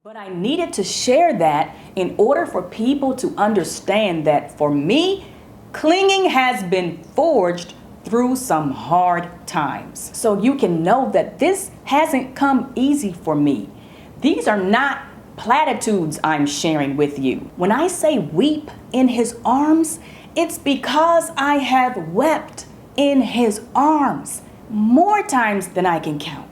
But I needed to share that in order for people to understand that for me, clinging has been forged through some hard times. So you can know that this hasn't come easy for me. These are not platitudes I'm sharing with you. When I say weep in his arms, it's because I have wept in his arms more times than I can count.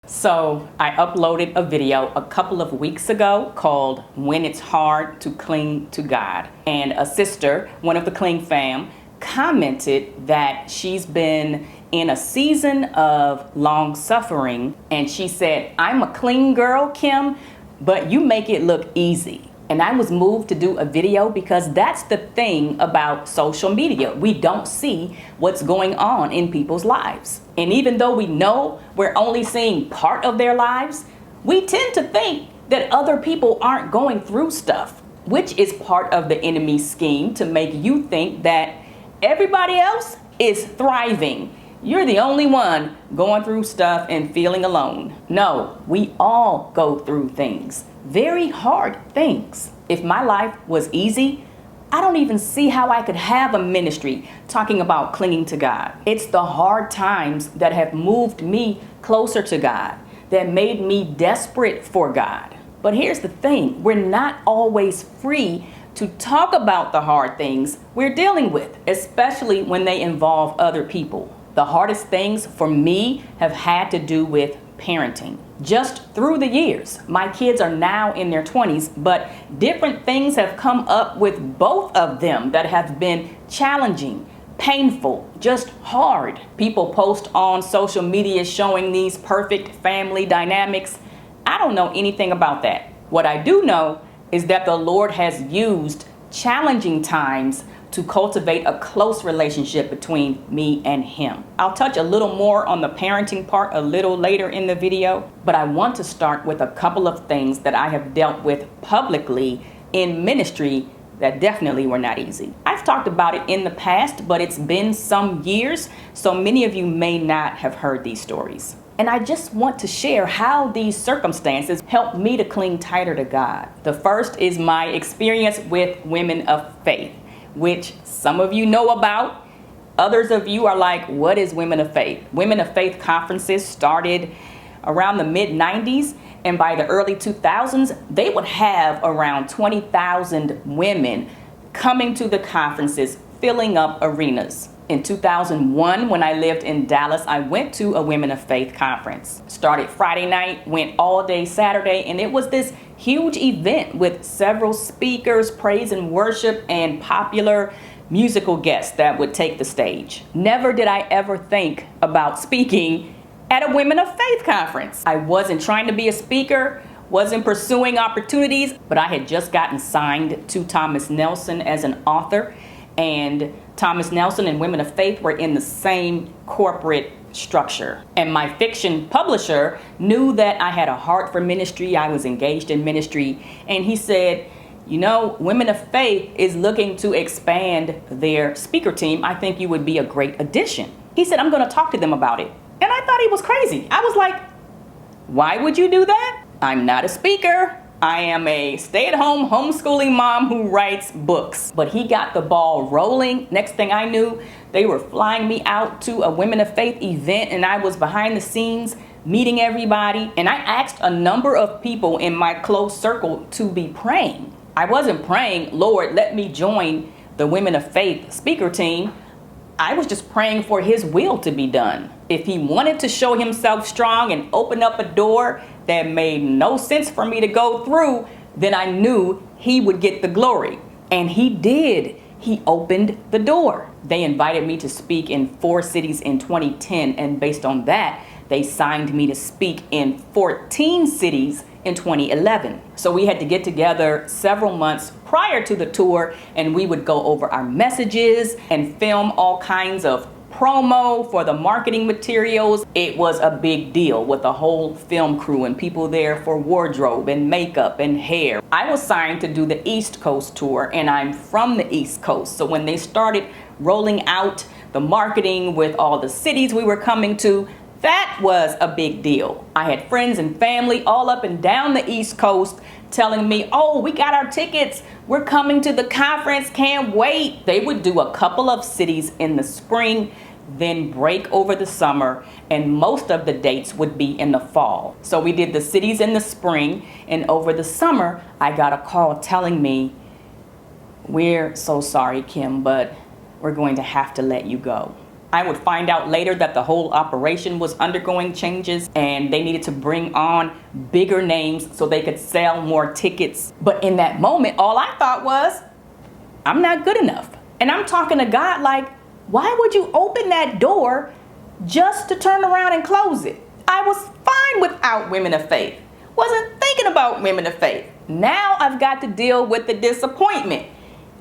So I uploaded a video a couple of weeks ago called When It's Hard to Cling to God. And a sister, one of the Cling fam, commented that she's been in a season of long suffering. And she said, "I'm a clean girl, Kim, but you make it look easy." And I was moved to do a video because that's the thing about social media. We don't see what's going on in people's lives. And even though we know we're only seeing part of their lives, we tend to think that other people aren't going through stuff, which is part of the enemy's scheme to make you think that everybody else is thriving. You're the only one going through stuff and feeling alone. No, we all go through things. Very hard things. If my life was easy, I don't even see how I could have a ministry talking about clinging to God. It's the hard times that have moved me closer to God, that made me desperate for God. But here's the thing, we're not always free to talk about the hard things we're dealing with, especially when they involve other people. The hardest things for me have had to do with parenting. Just through the years, my kids are now in their 20s, but different things have come up with both of them that have been challenging, painful, just hard. People post on social media showing these perfect family dynamics. I don't know anything about that. What I do know is that the Lord has used challenging times to cultivate a close relationship between me and him. I'll touch a little more on the parenting part a little later in the video, but I want to start with a couple of things that I have dealt with publicly in ministry that definitely were not easy. I've talked about it in the past, but it's been some years, so many of you may not have heard these stories. And I just want to share how these circumstances helped me to cling tighter to God. The first is my experience with women of faith, which some of you know about. Others of you are like, what is Women of Faith? Women of Faith conferences started around the mid-90s, and by the early 2000s, they would have around 20,000 women coming to the conferences, filling up arenas. In 2001, when I lived in Dallas, I went to a Women of Faith conference. Started Friday night, went all day Saturday, and it was this huge event with several speakers, praise and worship, and popular musical guests that would take the stage. Never did I ever think about speaking at a Women of Faith conference. I wasn't trying to be a speaker, wasn't pursuing opportunities, but I had just gotten signed to Thomas Nelson as an author, and Thomas Nelson and Women of Faith were in the same corporate structure. And my fiction publisher knew that I had a heart for ministry. I was engaged in ministry. And he said, you know, Women of Faith is looking to expand their speaker team. I think you would be a great addition. He said, I'm going to talk to them about it. And I thought he was crazy. I was like, why would you do that? I'm not a speaker. I am a stay-at-home homeschooling mom who writes books. But he got the ball rolling. Next thing I knew, they were flying me out to a Women of Faith event, and I was behind the scenes meeting everybody. And I asked a number of people in my close circle to be praying. I wasn't praying, Lord, let me join the Women of Faith speaker team. I was just praying for his will to be done. If he wanted to show himself strong and open up a door that made no sense for me to go through, then I knew he would get the glory. And he did. He opened the door. They invited me to speak in 4 cities in 2010, and based on that, they signed me to speak in 14 cities in 2011. So we had to get together several months prior to the tour, and we would go over our messages and film all kinds of promo for the marketing materials. It was a big deal with the whole film crew and people there for wardrobe and makeup and hair. I was signed to do the East Coast tour, and I'm from the East Coast. So when they started rolling out the marketing with all the cities we were coming to. That was a big deal. I had friends and family all up and down the East Coast telling me, oh, we got our tickets. We're coming to the conference. Can't wait. They would do a couple of cities in the spring, then break over the summer, and most of the dates would be in the fall. So we did the cities in the spring, and over the summer, I got a call telling me, we're so sorry, Kim, but we're going to have to let you go. I would find out later that the whole operation was undergoing changes and they needed to bring on bigger names so they could sell more tickets. But in that moment, all I thought was, I'm not good enough. And I'm talking to God like, why would you open that door just to turn around and close it? I was fine without women of faith. Wasn't thinking about women of faith. Now I've got to deal with the disappointment.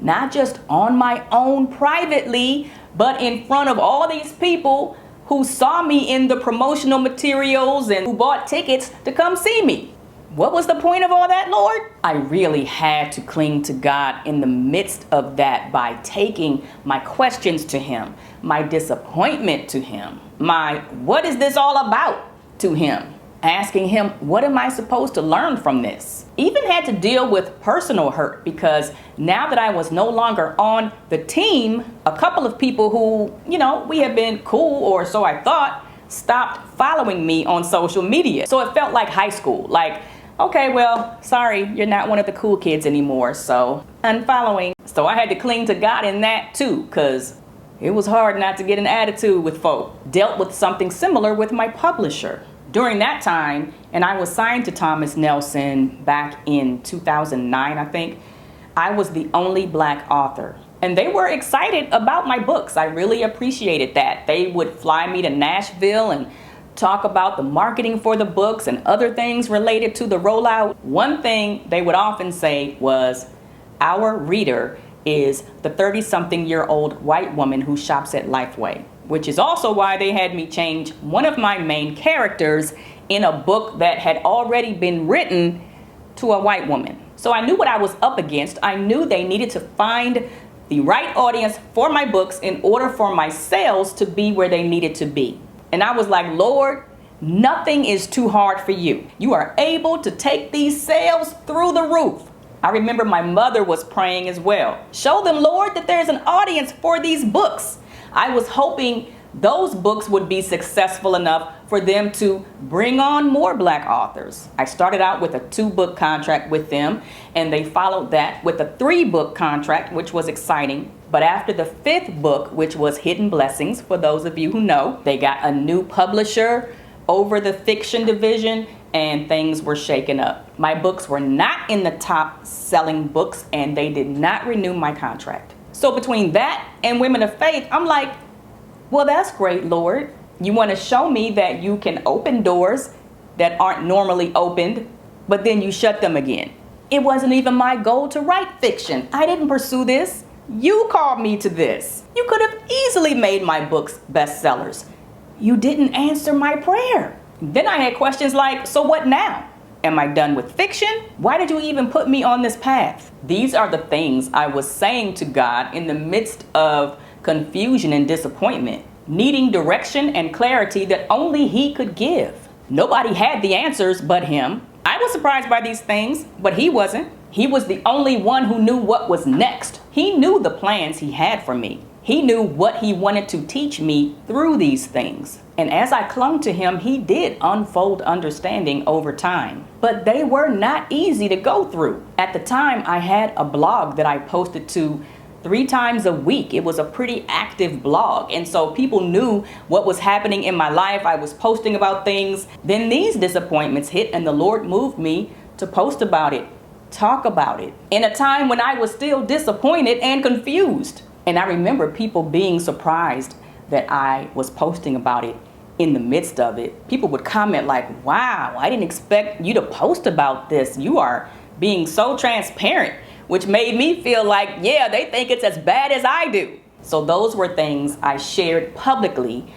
Not just on my own privately, but in front of all these people who saw me in the promotional materials and who bought tickets to come see me. What was the point of all that, Lord? I really had to cling to God in the midst of that by taking my questions to Him, my disappointment to Him, my what is this all about to Him, asking Him, what am I supposed to learn from this? Even had to deal with personal hurt because now that I was no longer on the team, a couple of people who, we had been cool, or so I thought, stopped following me on social media. So it felt like high school. Like, okay, well, sorry, you're not one of the cool kids anymore, so unfollowing. So I had to cling to God in that too, because it was hard not to get an attitude with folk. Dealt with something similar with my publisher. During that time, and I was signed to Thomas Nelson back in 2009, I think, I was the only Black author. And they were excited about my books. I really appreciated that. They would fly me to Nashville and talk about the marketing for the books and other things related to the rollout. One thing they would often say was, our reader is the 30-something-year-old white woman who shops at Lifeway, which is also why they had me change one of my main characters in a book that had already been written to a white woman. So I knew what I was up against. I knew they needed to find the right audience for my books in order for my sales to be where they needed to be. And I was like, Lord, nothing is too hard for you. You are able to take these sales through the roof. I remember my mother was praying as well. Show them, Lord, that there's an audience for these books. I was hoping those books would be successful enough for them to bring on more Black authors. I started out with a 2-book contract with them, and they followed that with a 3-book contract, which was exciting. But after the 5th book, which was Hidden Blessings, for those of you who know, they got a new publisher over the fiction division, and things were shaken up. My books were not in the top selling books, and they did not renew my contract. So between that and Women of Faith, I'm like, well, that's great, Lord. You want to show me that you can open doors that aren't normally opened, but then you shut them again. It wasn't even my goal to write fiction. I didn't pursue this. You called me to this. You could have easily made my books bestsellers. You didn't answer my prayer. Then I had questions like, so what now? Am I done with fiction? Why did you even put me on this path? These are the things I was saying to God in the midst of confusion and disappointment, needing direction and clarity that only He could give. Nobody had the answers but Him. I was surprised by these things, but He wasn't. He was the only one who knew what was next. He knew the plans He had for me. He knew what He wanted to teach me through these things. And as I clung to Him, He did unfold understanding over time. But they were not easy to go through. At the time, I had a blog that I posted to 3 times a week. It was a pretty active blog. And so people knew what was happening in my life. I was posting about things. Then these disappointments hit, and the Lord moved me to post about it, talk about it, in a time when I was still disappointed and confused. And I remember people being surprised that I was posting about it in the midst of it. People would comment like, wow, I didn't expect you to post about this. You are being so transparent, which made me feel like, yeah, they think it's as bad as I do. So those were things I shared publicly,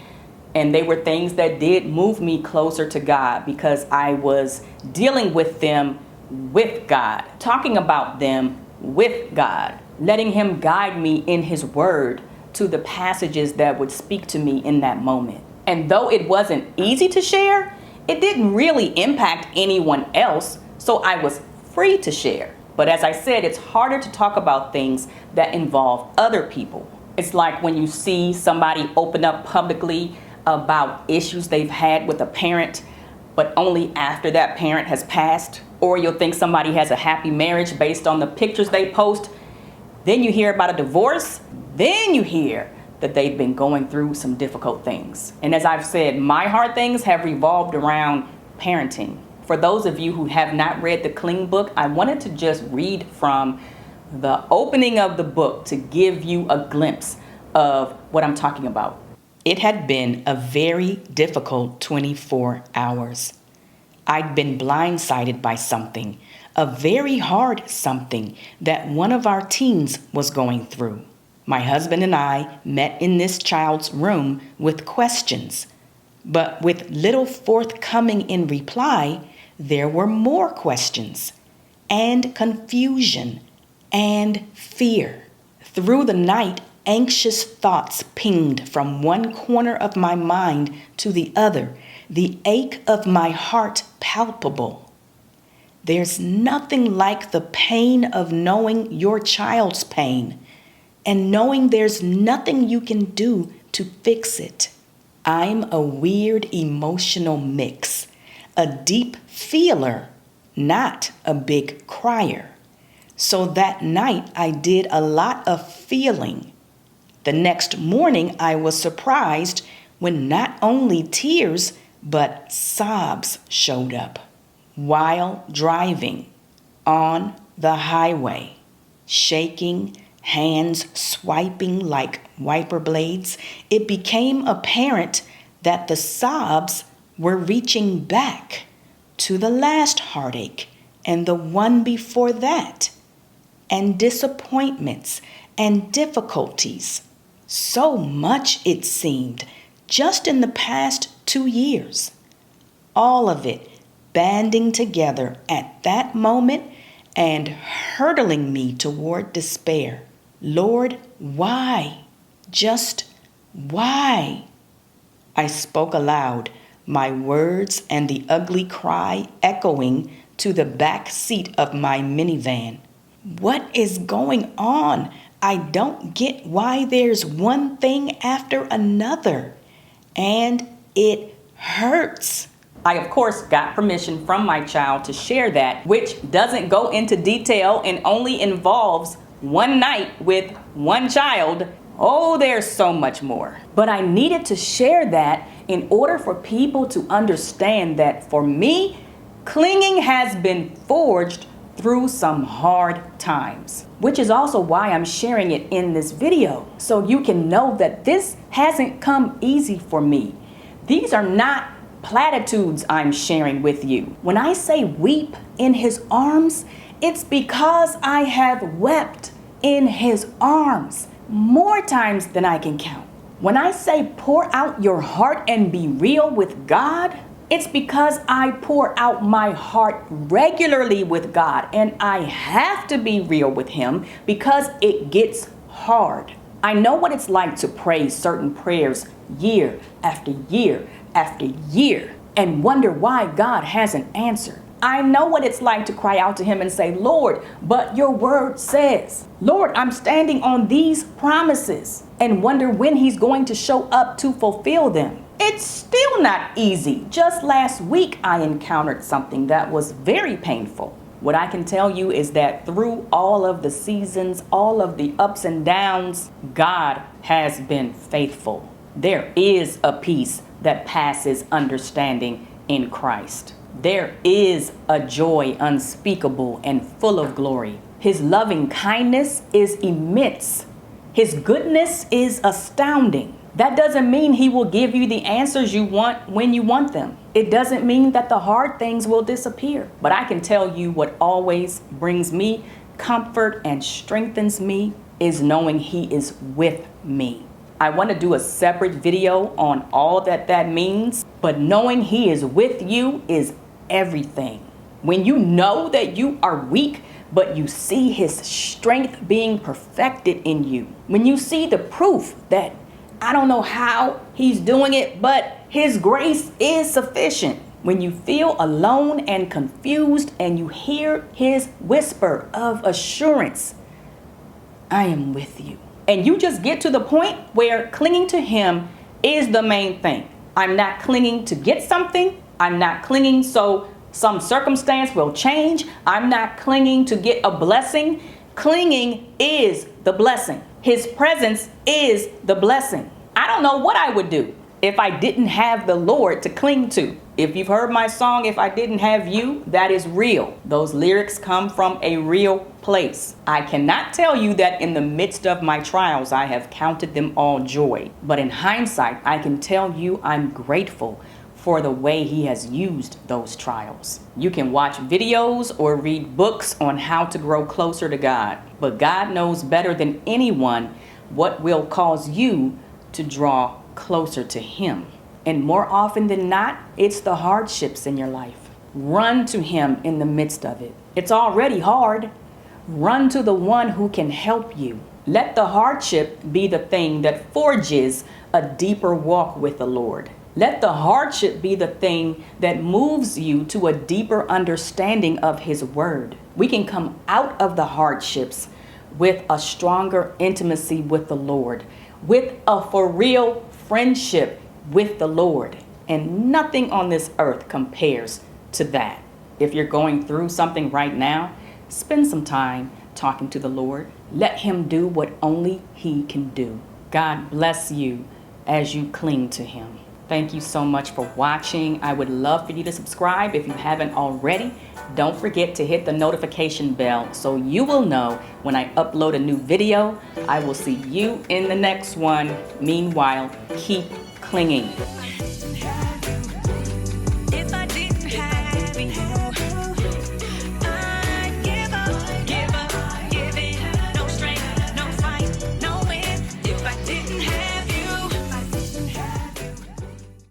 and they were things that did move me closer to God because I was dealing with them with God, talking about them with God, letting Him guide me in His word to the passages that would speak to me in that moment. And though it wasn't easy to share, it didn't really impact anyone else, so I was free to share. But as I said, it's harder to talk about things that involve other people. It's like when you see somebody open up publicly about issues they've had with a parent, but only after that parent has passed. Or you'll think somebody has a happy marriage based on the pictures they post. Then you hear about a divorce. Then you hear that they've been going through some difficult things. And as I've said, my hard things have revolved around parenting. For those of you who have not read the Cling book, I wanted to just read from the opening of the book to give you a glimpse of what I'm talking about. It had been a very difficult 24 hours. I'd been blindsided by something, a very hard something that one of our teens was going through. My husband and I met in this child's room with questions, but with little forthcoming in reply, there were more questions and confusion and fear. Through the night, anxious thoughts pinged from one corner of my mind to the other, the ache of my heart palpable. There's nothing like the pain of knowing your child's pain and knowing there's nothing you can do to fix it. I'm a weird emotional mix, a deep feeler, not a big crier. So that night I did a lot of feeling. The next morning I was surprised when not only tears but sobs showed up while driving on the highway, shaking, hands swiping like wiper blades. It became apparent that the sobs were reaching back to the last heartache and the one before that, and disappointments and difficulties. So much, it seemed, just in the past 2 years. All of it banding together at that moment and hurtling me toward despair. Lord, why? Just why? I spoke aloud, my words and the ugly cry echoing to the back seat of my minivan. What is going on? I don't get why there's one thing after another. And it hurts. I, of course, got permission from my child to share that, which doesn't go into detail and only involves one night with one child. Oh, there's so much more. But I needed to share that in order for people to understand that for me, clinging has been forged through some hard times, which is also why I'm sharing it in this video, so you can know that this hasn't come easy for me. These are not platitudes I'm sharing with you. When I say weep in his arms, it's because I have wept in his arms more times than I can count. When I say pour out your heart and be real with God, it's because I pour out my heart regularly with God, and I have to be real with him because it gets hard. I know what it's like to pray certain prayers year after year after year and wonder why God hasn't answered. I know what it's like to cry out to him and say, Lord, but your word says. Lord, I'm standing on these promises, and wonder when he's going to show up to fulfill them. It's still not easy. Just last week, I encountered something that was very painful. What I can tell you is that through all of the seasons, all of the ups and downs, God has been faithful. There is a peace that passes understanding in Christ. There is a joy unspeakable and full of glory. His loving kindness is immense. His goodness is astounding. That doesn't mean he will give you the answers you want when you want them. It doesn't mean that the hard things will disappear. But I can tell you what always brings me comfort and strengthens me is knowing he is with me. I want to do a separate video on all that means, but knowing he is with you is everything. When you know that you are weak, but you see his strength being perfected in you. When you see the proof that I don't know how he's doing it, but his grace is sufficient. When you feel alone and confused and you hear his whisper of assurance, I am with you. And you just get to the point where clinging to him is the main thing. I'm not clinging to get something. I'm not clinging so some circumstance will change. I'm not clinging to get a blessing. Clinging is the blessing. His presence is the blessing. I don't know what I would do if I didn't have the Lord to cling to. If you've heard my song, If I Didn't Have You, that is real. Those lyrics come from a real place. I cannot tell you that in the midst of my trials, I have counted them all joy. But in hindsight, I can tell you I'm grateful for the way he has used those trials. You can watch videos or read books on how to grow closer to God. But God knows better than anyone what will cause you to draw closer to him. And more often than not, it's the hardships in your life. Run to him in the midst of it. It's already hard. Run to the one who can help you. Let the hardship be the thing that forges a deeper walk with the Lord. Let the hardship be the thing that moves you to a deeper understanding of his word. We can come out of the hardships with a stronger intimacy with the Lord, with a for real friendship with the Lord. And nothing on this earth compares to that. If you're going through something right now, spend some time talking to the Lord. Let him do what only he can do. God bless you as you cling to him. Thank you so much for watching. I would love for you to subscribe if you haven't already. Don't forget to hit the notification bell so you will know when I upload a new video. I will see you in the next one. Meanwhile, keep clinging.